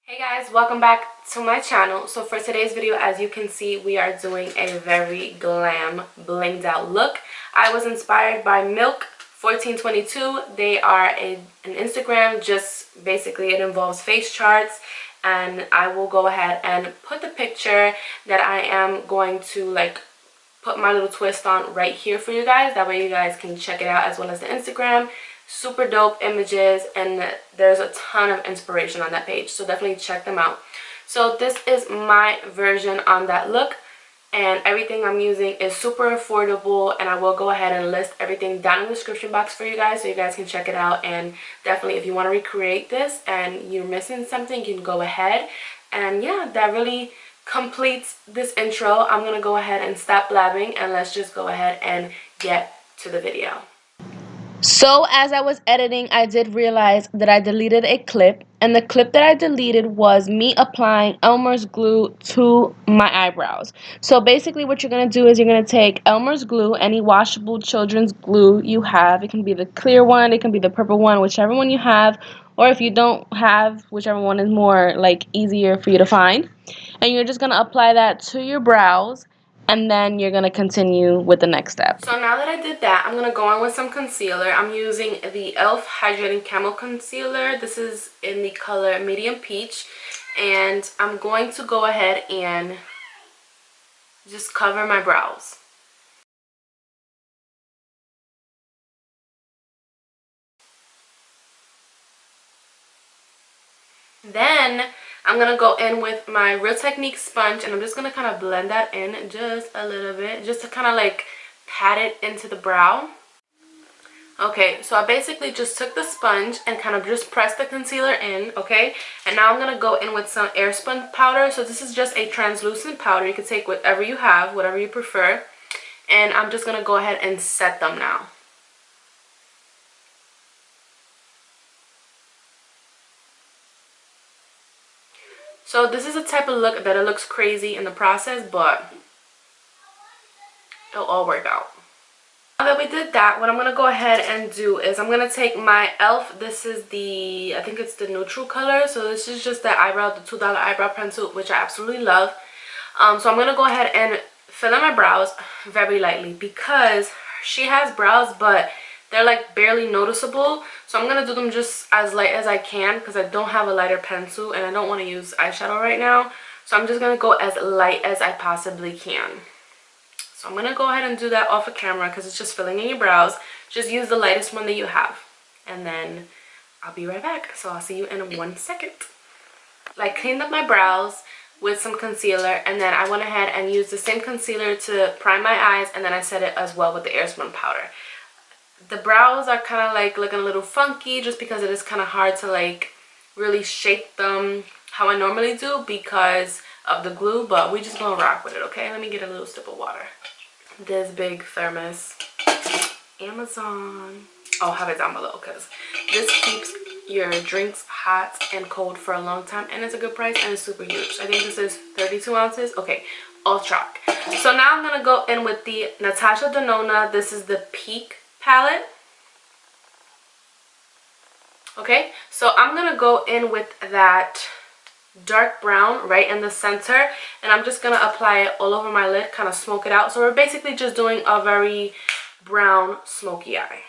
Hey guys, welcome back to my channel. So for today's video, as you can see, we are doing a very glam blinged out look. I was inspired by MILK1422. They are an Instagram, just basically it involves face charts, and I will go ahead and put the picture that I am going to put my little twist on right here for you guys. That way you guys can check it out, as well as the Instagram. Super dope images, and there's a ton of inspiration on that page, so definitely check them out. So this is my version on that look, and everything I'm using is super affordable, and I will go ahead and list everything down in the description box for you guys so you guys can check it out. And definitely, if you want to recreate this and you're missing something, you can go ahead. And yeah, that really completes this intro. I'm gonna go ahead and stop blabbing, and let's just go ahead and get to the video. So as I was editing, I did realize that I deleted a clip, and the clip that I deleted was me applying Elmer's glue to my eyebrows. So basically what you're going to do is you're going to take Elmer's glue, any washable children's glue you have. It can be the clear one, it can be the purple one, whichever one you have, or if you don't have, whichever one is more easier for you to find. And you're just going to apply that to your brows, and then you're going to continue with the next step. So now that I did that, I'm going to go on with some concealer. I'm using the e.l.f. Hydrating Camo Concealer. This is in the color Medium Peach. And I'm going to go ahead and just cover my brows. Then I'm going to go in with my Real Technique sponge, and I'm just going to kind of blend that in just a little bit, just to kind of pat it into the brow. Okay, so I basically just took the sponge and kind of just pressed the concealer in, okay? And now I'm going to go in with some air sponge powder. So this is just a translucent powder. You can take whatever you have, whatever you prefer. And I'm just going to go ahead and set them now. So this is a type of look that it looks crazy in the process, but it'll all work out. Now that we did that, what I'm going to go ahead and do is I'm going to take my e.l.f. This is the, I think it's the neutral color. So this is just the eyebrow, the $2 eyebrow pencil, which I absolutely love. So I'm going to go ahead and fill in my brows very lightly, because she has brows, but they're barely noticeable. So I'm going to do them just as light as I can, because I don't have a lighter pencil and I don't want to use eyeshadow right now. So I'm just going to go as light as I possibly can. So I'm going to go ahead and do that off of camera, because it's just filling in your brows. Just use the lightest one that you have. And then I'll be right back. So I'll see you in 1 second. Cleaned up my brows with some concealer, and then I went ahead and used the same concealer to prime my eyes, and then I set it as well with the air sponge powder. The brows are kind of looking a little funky, just because it is kind of hard to really shape them how I normally do because of the glue, but we just gonna rock with it, okay? Let me get a little sip of water. This big thermos, Amazon. I'll have it down below, because this keeps your drinks hot and cold for a long time, and it's a good price, and it's super huge. I think this is 32 ounces. Okay, off track. So now I'm gonna go in with the Natasha Denona. This is the Peak palette. Okay, so I'm gonna go in with that dark brown right in the center, and I'm just gonna apply it all over my lid, kind of smoke it out. So we're basically just doing a very brown smoky eye.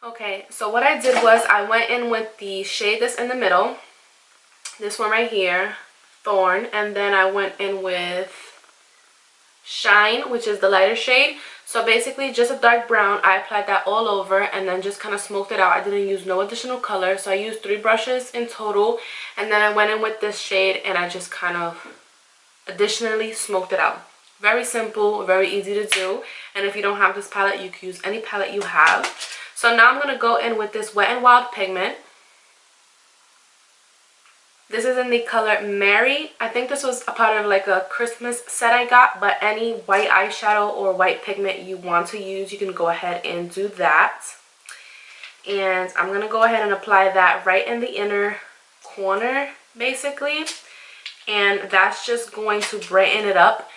Okay, so what I did was I went in with the shade that's in the middle, this one right here, Thorn, and then I went in with Shine, which is the lighter shade. So basically just a dark brown. I applied that all over and then just kind of smoked it out. I didn't use no additional color, so I used 3 brushes in total, and then I went in with this shade and I just kind of additionally smoked it out. Very simple, very easy to do, and if you don't have this palette, you can use any palette you have. So now I'm going to go in with this Wet n Wild pigment. This is in the color Mary. I think this was a part of a Christmas set I got, but any white eyeshadow or white pigment you want to use, you can go ahead and do that. And I'm going to go ahead and apply that right in the inner corner, basically. And that's just going to brighten it up.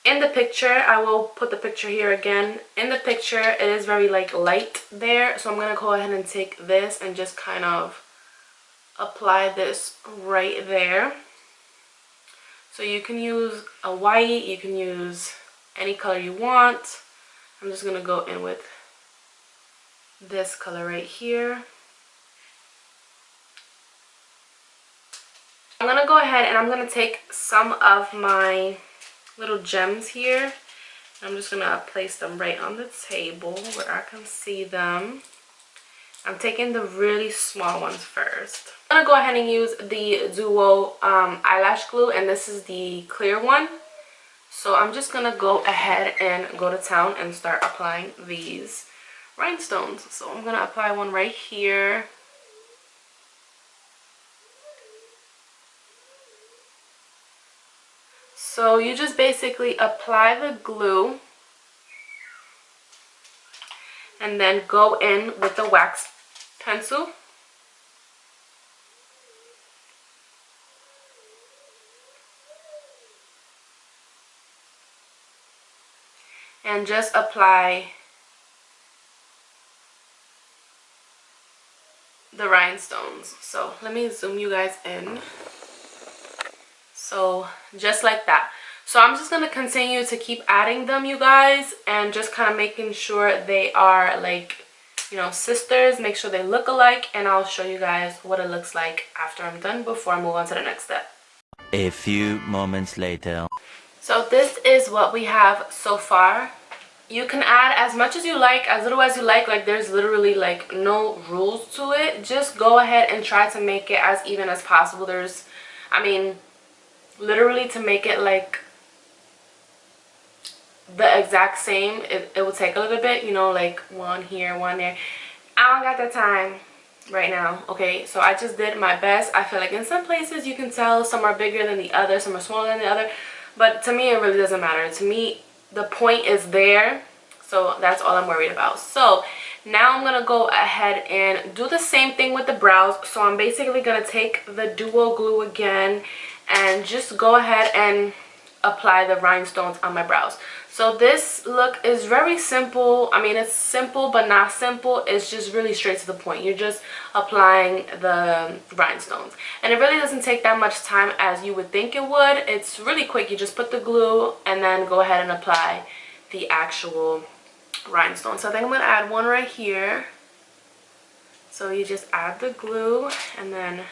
In the picture, I will put the picture here again. In the picture, it is very like light there. So I'm going to go ahead and take this and just kind of apply this right there. So you can use a white, you can use any color you want. I'm just going to go in with this color right here. I'm going to go ahead and I'm going to take some of my little gems here. I'm just going to place them right on the table where I can see them. I'm taking the really small ones first. I'm going to go ahead and use the Duo eyelash glue, and this is the clear one. So I'm just going to go ahead and go to town and start applying these rhinestones. So I'm going to apply one right here. So you just basically apply the glue and then go in with the wax pencil. And just apply the rhinestones. So let me zoom you guys in. So just like that. So I'm just going to continue to keep adding them, you guys, and just kind of making sure they are like, you know, sisters. Make sure they look alike, and I'll show you guys what it looks like after I'm done before I move on to the next step. A few moments later. So this is what we have so far. You can add as much as you like, as little as you like there's literally like no rules to it. Just go ahead and try to make it as even as possible. There's, I mean, literally to make it like the exact same, it will take a little bit, you know, like one here, one there. I don't got the time right now, okay? So I just did my best. I feel like in some places you can tell some are bigger than the other, some are smaller than the other, but to me it really doesn't matter. To me the point is there, so that's all I'm worried about. So now I'm gonna go ahead and do the same thing with the brows. So I'm basically gonna take the Duo glue again and just go ahead and apply the rhinestones on my brows. So this look is very simple. I mean, it's simple but not simple. It's just really straight to the point. You're just applying the rhinestones, and it really doesn't take that much time as you would think it would. It's really quick. You just put the glue and then go ahead and apply the actual rhinestones. So I think I'm gonna add one right here. So you just add the glue and then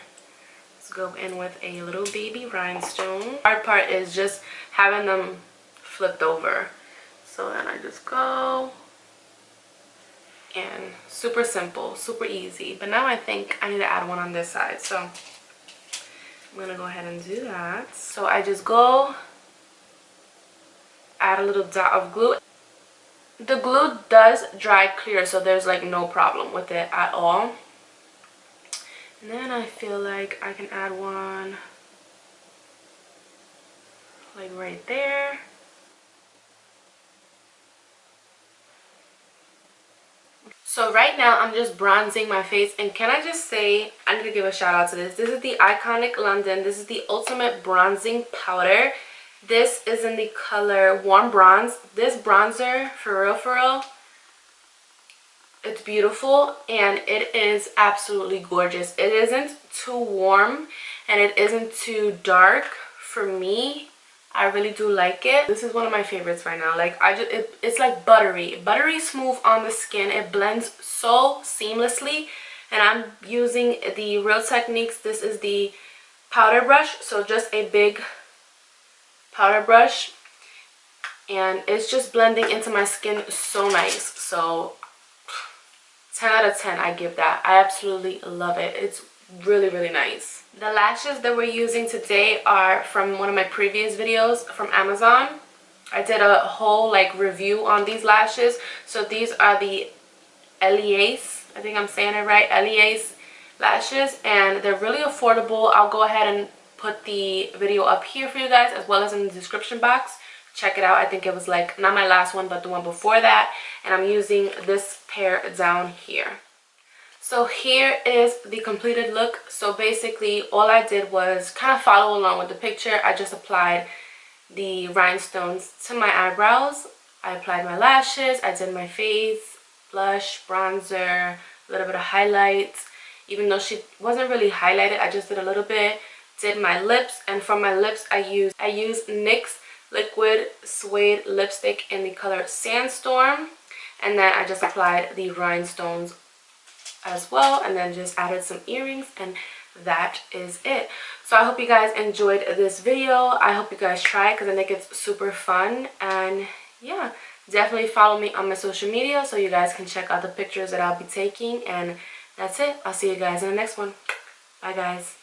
go in with a little baby rhinestone. The hard part is just having them flipped over. So then I just go, and super simple, super easy. But now I think I need to add one on this side, so I'm gonna go ahead and do that. So I just go add a little dot of glue. The glue does dry clear, so there's like no problem with it at all. And then I feel like I can add one like right there. So right now I'm just bronzing my face, and can I just say, I need to give a shout out to this. This is the Iconic London. This is the Ultimate Bronzing Powder. This is in the color Warm Bronze. This bronzer, for real, it's beautiful and it is absolutely gorgeous. It isn't too warm and it isn't too dark for me. I really do like it. This is one of my favorites right now. Like it's like buttery smooth on the skin. It blends so seamlessly, and I'm using the Real Techniques. This is the powder brush, so just a big powder brush, and it's just blending into my skin so nice. So 10 out of 10 I give that. I absolutely love it. It's really nice. The lashes that we're using today are from one of my previous videos from Amazon. I did a whole like review on these lashes. So these are the Elias, I think I'm saying it right, Elias lashes, and they're really affordable. I'll go ahead and put the video up here for you guys, as well as in the description box. Check it out. I think it was like not my last one but the one before that, and I'm using this pair down here. So here is the completed look. So basically all I did was kind of follow along with the picture. I just applied the rhinestones to my eyebrows. I applied my lashes, I did my face, blush, bronzer, a little bit of highlights. Even though she wasn't really highlighted, I just did a little bit. Did my lips, and for my lips I used NYX liquid suede lipstick in the color Sandstorm, and then I just applied the rhinestones as well, and then just added some earrings, and that is it. So I hope you guys enjoyed this video. I hope you guys try it because I think it's super fun. And yeah, definitely follow me on my social media so you guys can check out the pictures that I'll be taking. And that's it. I'll see you guys in the next one. Bye guys.